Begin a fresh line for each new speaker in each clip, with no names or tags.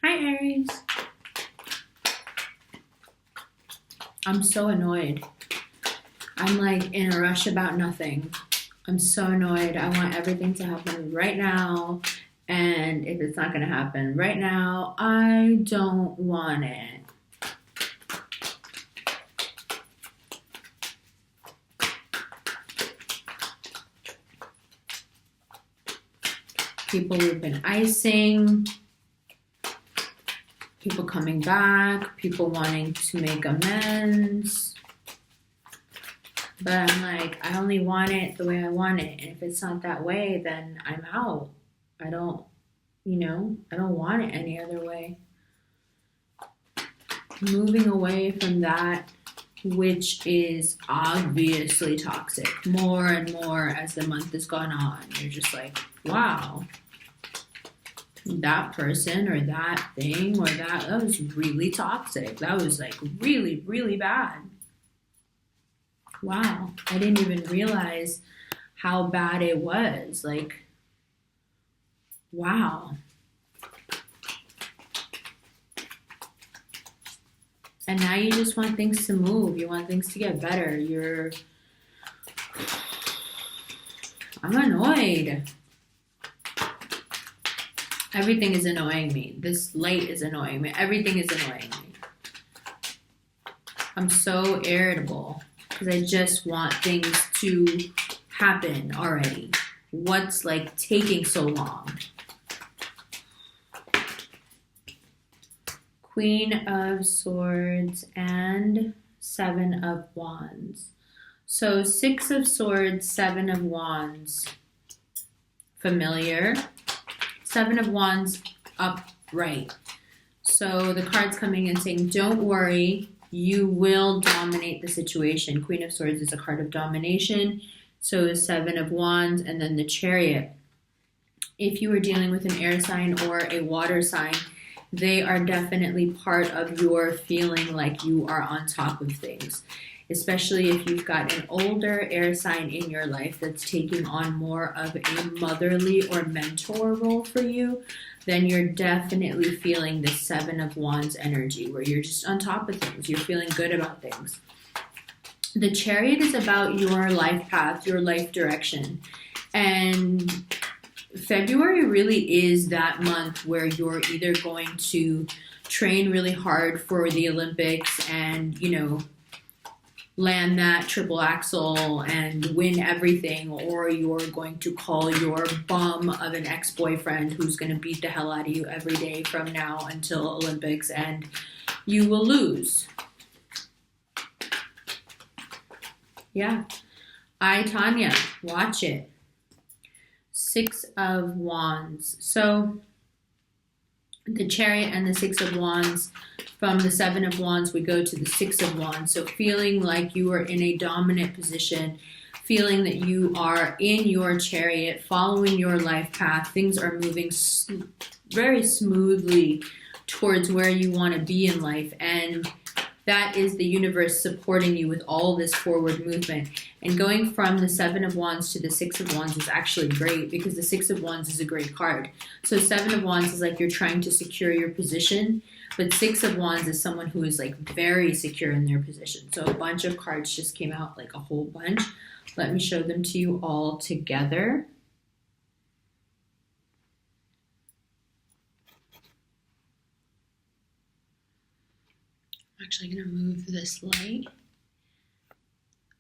Hi, Aries. I'm so annoyed. I'm like in a rush about nothing. I'm so annoyed. I want everything to happen right now. And if it's not going to happen right now, I don't want it. People who've been icing, people coming back, people wanting to make amends. But I'm like, I only want it the way I want it. And if it's not that way, then I'm out. I don't want it any other way. Moving away from that, which is obviously toxic, more and more as the month has gone on. You're just like, wow, that person or that thing or that was really toxic. That was like really, really bad. Wow, I didn't even realize how bad it was. Like, wow. And now you just want things to move. You want things to get better. I'm annoyed. Everything is annoying me. This light is annoying me. Everything is annoying me. I'm so irritable because I just want things to happen already. What's like taking so long? Queen of Swords and Seven of Wands. So 6 of Swords, 7 of Wands, familiar. 7 of Wands, upright. So the card's coming in saying, don't worry, you will dominate the situation. Queen of Swords is a card of domination. So is 7 of Wands, and then the Chariot. If you were dealing with an air sign or a water sign, they are definitely part of your feeling like you are on top of things. Especially if you've got an older air sign in your life that's taking on more of a motherly or mentor role for you, then you're definitely feeling the 7 of Wands energy where you're just on top of things. You're feeling good about things. The Chariot is about your life path, your life direction. And February really is that month where you're either going to train really hard for the Olympics and, land that triple axel and win everything, or you're going to call your bum of an ex-boyfriend who's going to beat the hell out of you every day from now until Olympics, and you will lose. Yeah. Tanya, watch it. 6 of Wands. So the Chariot and the 6 of Wands. From the 7 of Wands, we go to the 6 of Wands. So feeling like you are in a dominant position, feeling that you are in your chariot, following your life path. Things are moving very smoothly towards where you want to be in life. And that is the universe supporting you with all this forward movement. And going from the 7 of Wands to the 6 of Wands is actually great because the 6 of Wands is a great card. So 7 of Wands is like you're trying to secure your position, but 6 of Wands is someone who is like very secure in their position. So a bunch of cards just came out, like a whole bunch. Let me show them to you all together. I'm actually going to move this light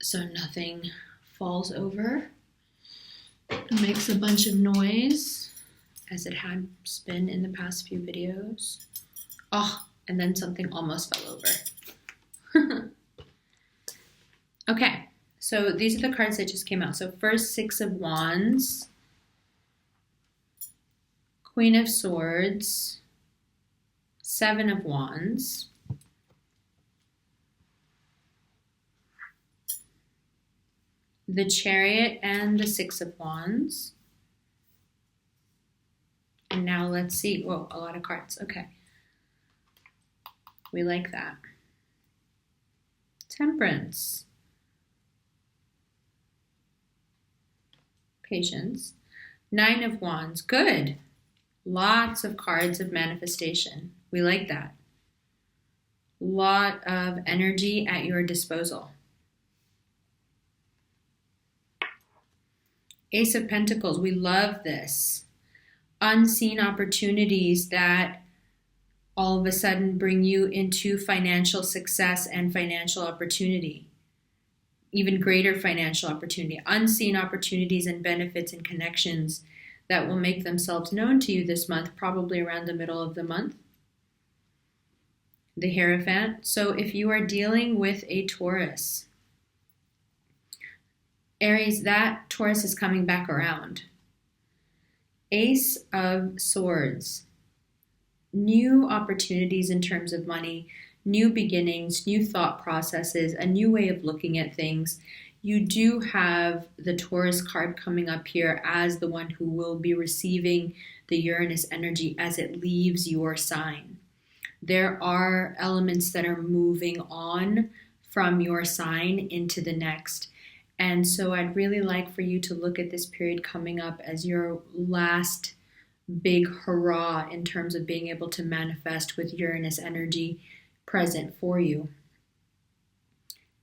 so nothing falls over and makes a bunch of noise as it has been in the past few videos. Oh, and then something almost fell over. Okay, so these are the cards that just came out. So first, 6 of Wands, Queen of Swords, 7 of Wands, the Chariot and the 6 of Wands. And now let's see. Whoa, a lot of cards. Okay. We like that. Temperance. Patience. 9 of Wands. Good. Lots of cards of manifestation. We like that. Lot of energy at your disposal. Ace of Pentacles. We love this. Unseen opportunities that all of a sudden bring you into financial success and financial opportunity. Even greater financial opportunity. Unseen opportunities and benefits and connections that will make themselves known to you this month, probably around the middle of the month. The Hierophant. So if you are dealing with a Taurus, Aries, that Taurus is coming back around. Ace of Swords. New opportunities in terms of money, new beginnings, new thought processes, a new way of looking at things. You do have the Taurus card coming up here as the one who will be receiving the Uranus energy as it leaves your sign. There are elements that are moving on from your sign into the next. And so I'd really like for you to look at this period coming up as your last big hurrah in terms of being able to manifest with Uranus energy present for you.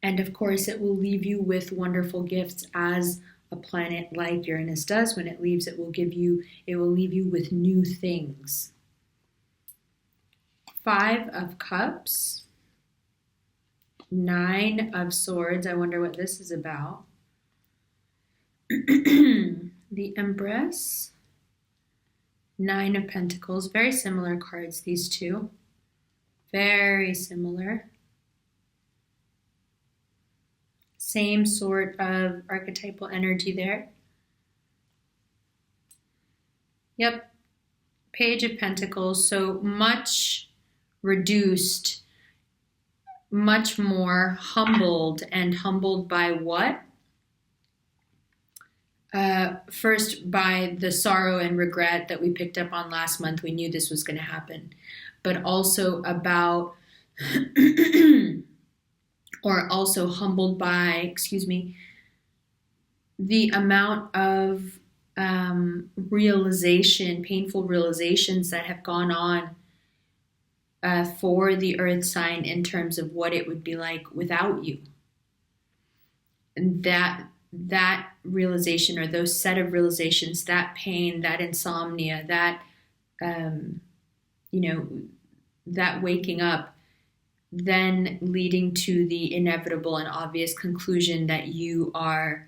And of course, it will leave you with wonderful gifts as a planet like Uranus does. When it leaves, it will leave you with new things. 5 of Cups. 9 of Swords. I wonder what this is about. The Empress. 9 of Pentacles. Very similar cards, these two. Very similar. Same sort of archetypal energy there. Yep. Page of Pentacles. So much reduced, much more humbled. And humbled by what? First, by the sorrow and regret that we picked up on last month. We knew this was going to happen. But also about, or also humbled by, the amount of realization, painful realizations that have gone on for the Earth sign in terms of what it would be like without you. And that realization, or those set of realizations, that pain, that insomnia, that, that waking up, then leading to the inevitable and obvious conclusion that you are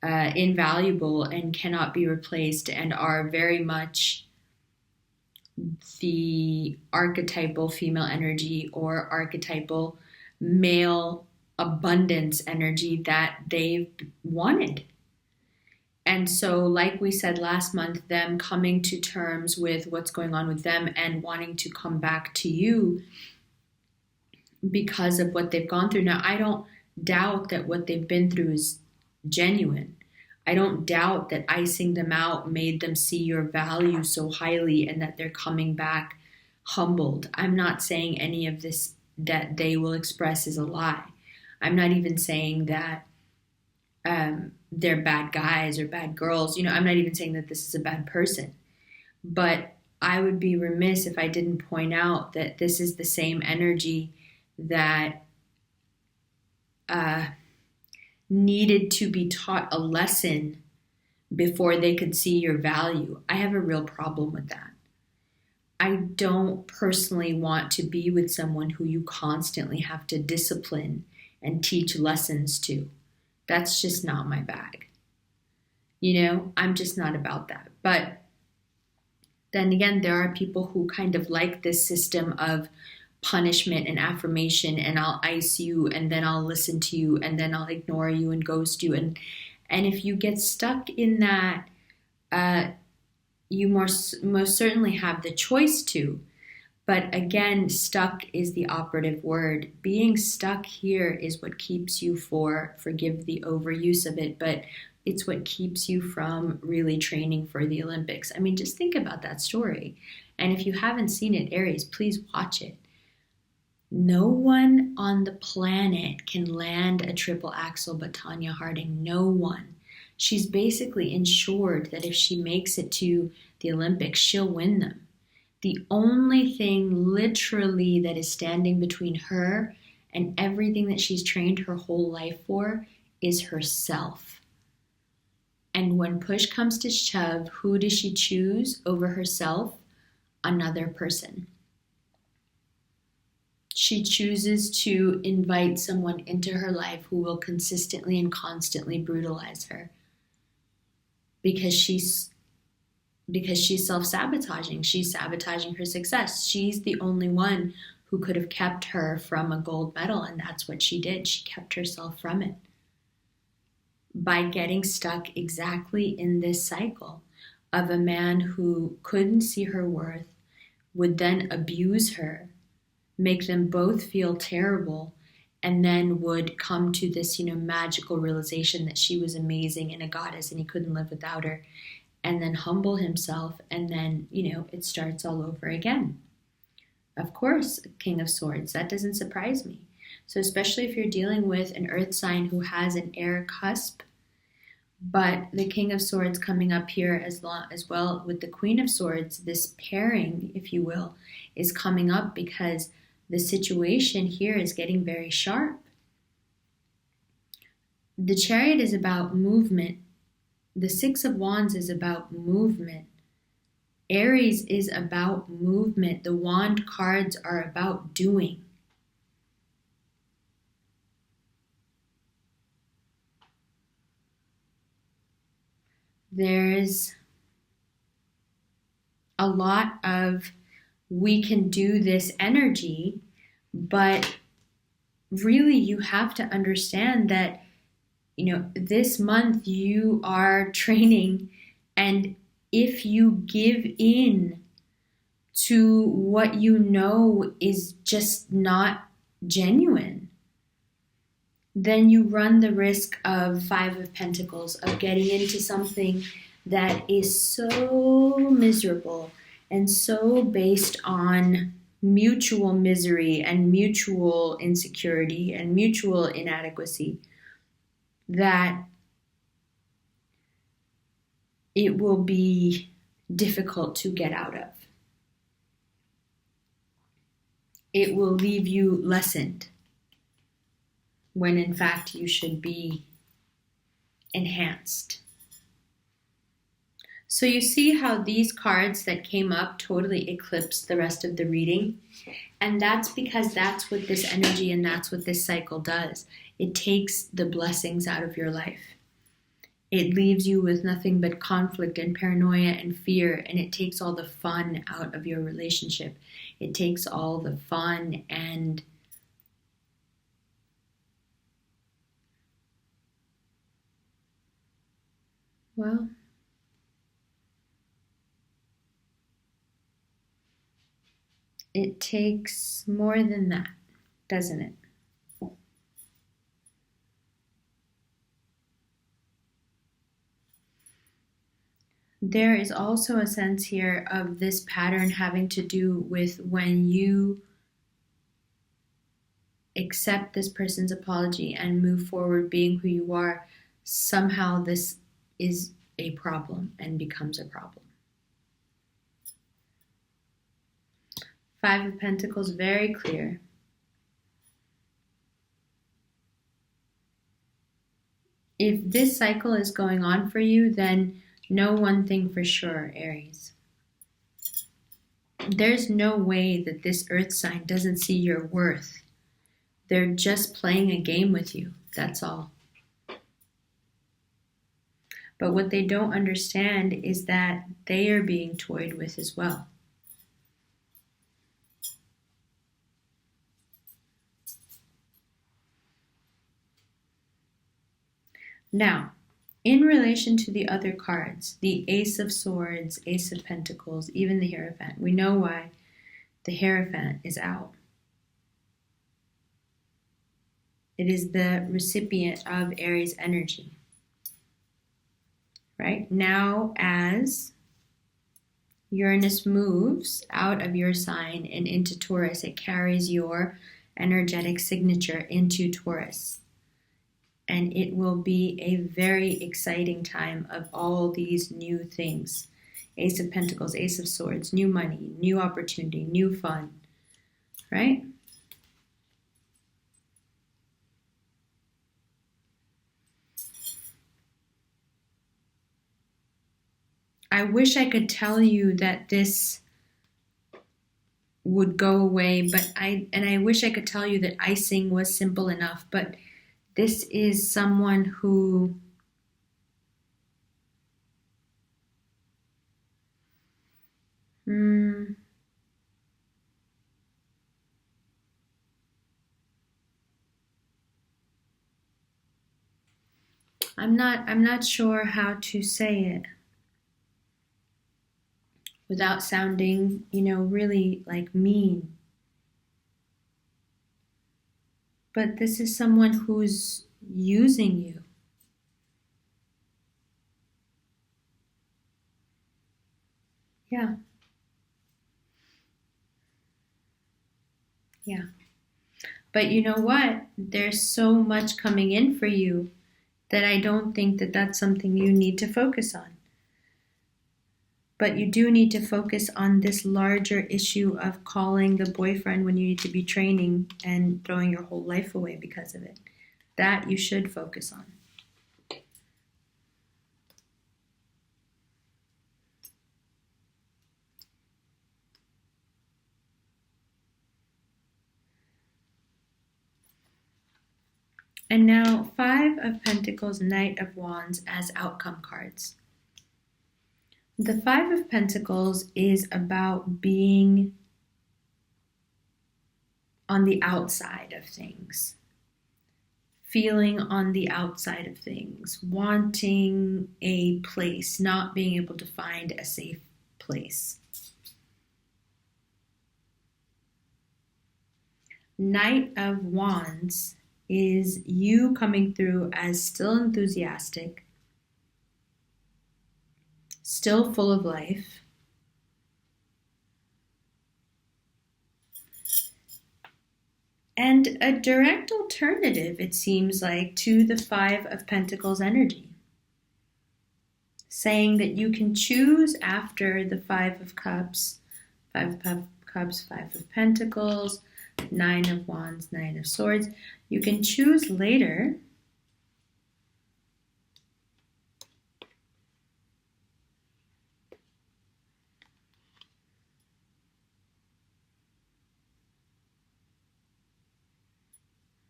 invaluable and cannot be replaced and are very much the archetypal female energy or archetypal male abundance energy that they've wanted. And so, like we said last month, them coming to terms with what's going on with them and wanting to come back to you because of what they've gone through. Now, I don't doubt that what they've been through is genuine. I don't doubt that icing them out made them see your value so highly and that they're coming back humbled. I'm not saying any of this that they will express is a lie. I'm not even saying that they're bad guys or bad girls. I'm not even saying that this is a bad person. But I would be remiss if I didn't point out that this is the same energy that needed to be taught a lesson before they could see your value. I have a real problem with that. I don't personally want to be with someone who you constantly have to discipline and teach lessons to. That's just not my bag. I'm just not about that. But then again, there are people who kind of like this system of punishment and affirmation, and I'll ice you and then I'll listen to you and then I'll ignore you and ghost you. And if you get stuck in that, you most certainly have the choice to. But again, stuck is the operative word. Being stuck here is what keeps you forgive the overuse of it, but it's what keeps you from really training for the Olympics. I mean, just think about that story. And if you haven't seen it, Aries, please watch it. No one on the planet can land a triple axel but Tanya Harding. No one. She's basically ensured that if she makes it to the Olympics, she'll win them. The only thing literally that is standing between her and everything that she's trained her whole life for is herself. And when push comes to shove, who does she choose over herself? Another person. She chooses to invite someone into her life who will consistently and constantly brutalize her because she's self-sabotaging. She's sabotaging her success. She's the only one who could have kept her from a gold medal, and that's what she did. She kept herself from it by getting stuck exactly in this cycle of a man who couldn't see her worth, would then abuse her, make them both feel terrible, and then would come to this, magical realization that she was amazing and a goddess and he couldn't live without her, and then humble himself, and then, it starts all over again. Of course, King of Swords, that doesn't surprise me. So especially if you're dealing with an earth sign who has an air cusp, but the King of Swords coming up here as well with the Queen of Swords, this pairing, if you will, is coming up because the situation here is getting very sharp. The Chariot is about movement. The Six of Wands is about movement. Aries is about movement. The Wand cards are about doing. There's a lot of we can do this energy, but really you have to understand that, this month you are training, and if you give in to what you know is just not genuine, then you run the risk of Five of Pentacles, of getting into something that is so miserable and so based on mutual misery and mutual insecurity and mutual inadequacy that it will be difficult to get out of. It will leave you lessened when in fact you should be enhanced. So you see how these cards that came up totally eclipsed the rest of the reading? And that's because that's what this energy and that's what this cycle does. It takes the blessings out of your life. It leaves you with nothing but conflict and paranoia and fear, and it takes all the fun out of your relationship. It takes all the fun and it takes more than that, doesn't it? There is also a sense here of this pattern having to do with when you accept this person's apology and move forward being who you are, somehow this is a problem and becomes a problem. Five of Pentacles, very clear. If this cycle is going on for you, then know one thing for sure, Aries. There's no way that this earth sign doesn't see your worth. They're just playing a game with you, that's all. But what they don't understand is that they are being toyed with as well. Now, in relation to the other cards, the Ace of Swords, Ace of Pentacles, even the Hierophant, we know why the Hierophant is out. It is the recipient of Aries energy. Right? Now, as Uranus moves out of your sign and into Taurus, it carries your energetic signature into Taurus. And it will be a very exciting time of all these new things. Ace of Pentacles, Ace of Swords, new money, new opportunity, new fun, right? I wish I could tell you that this would go away, but I wish I could tell you that icing was simple enough, but this is someone who I'm not sure how to say it without sounding, really like mean. But this is someone who's using you. Yeah. Yeah. But you know what? There's so much coming in for you that I don't think that that's something you need to focus on. But you do need to focus on this larger issue of calling the boyfriend when you need to be training and throwing your whole life away because of it. That you should focus on. And now, Five of Pentacles, Knight of Wands as outcome cards. The Five of Pentacles is about being on the outside of things, feeling on the outside of things, wanting a place, not being able to find a safe place. Knight of Wands is you coming through as still enthusiastic, still full of life, and a direct alternative, it seems like, to the Five of Pentacles energy. Saying that you can choose after the Five of Cups, Five of Cups, Five of Pentacles, Nine of Wands, Nine of Swords. You can choose later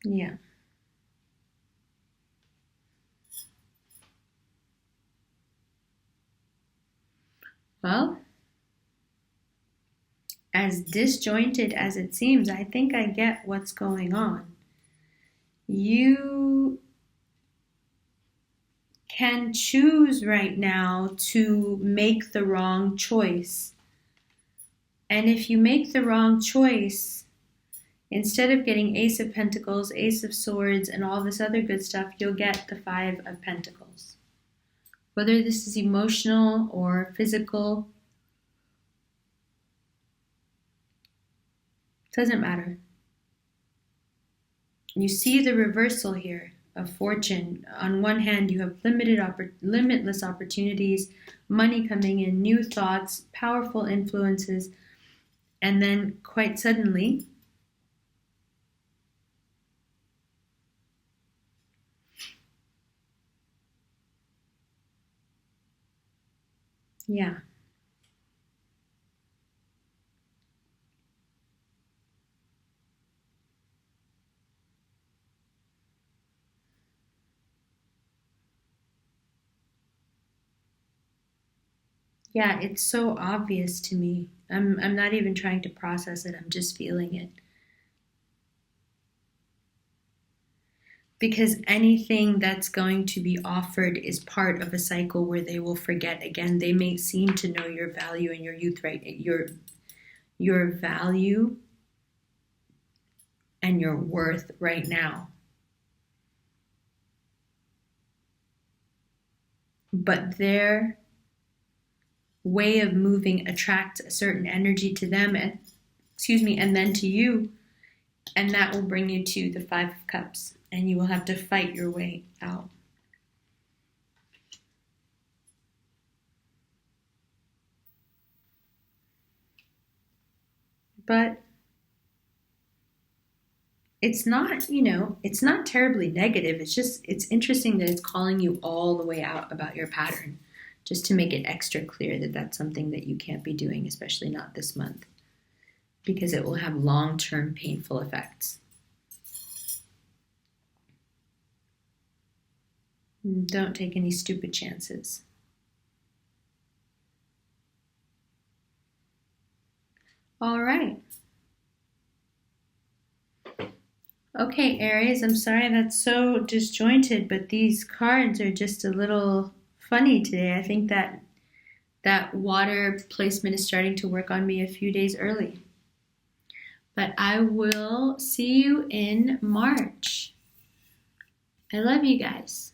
yeah. Well, as disjointed as it seems, I think I get what's going on. You can choose right now to make the wrong choice. And if you make the wrong choice, instead of getting Ace of Pentacles, Ace of Swords, and all this other good stuff, you'll get the Five of Pentacles. Whether this is emotional or physical, doesn't matter. You see the reversal here of fortune. On one hand, you have limitless opportunities, money coming in, new thoughts, powerful influences, and then quite suddenly, yeah. Yeah, it's so obvious to me. I'm not even trying to process it. I'm just feeling it. Because anything that's going to be offered is part of a cycle where they will forget again. They may seem to know your value in your youth, right? Your value and your worth right now. But their way of moving attracts a certain energy to them and then to you, and that will bring you to the Five of Cups. and you will have to fight your way out. But it's not, it's not terribly negative. It's interesting that it's calling you all the way out about your pattern, just to make it extra clear that that's something that you can't be doing, especially not this month, because it will have long-term painful effects. Don't take any stupid chances. All right. Okay, Aries, I'm sorry that's so disjointed, but these cards are just a little funny today. I think that water placement is starting to work on me a few days early. But I will see you in March. I love you guys.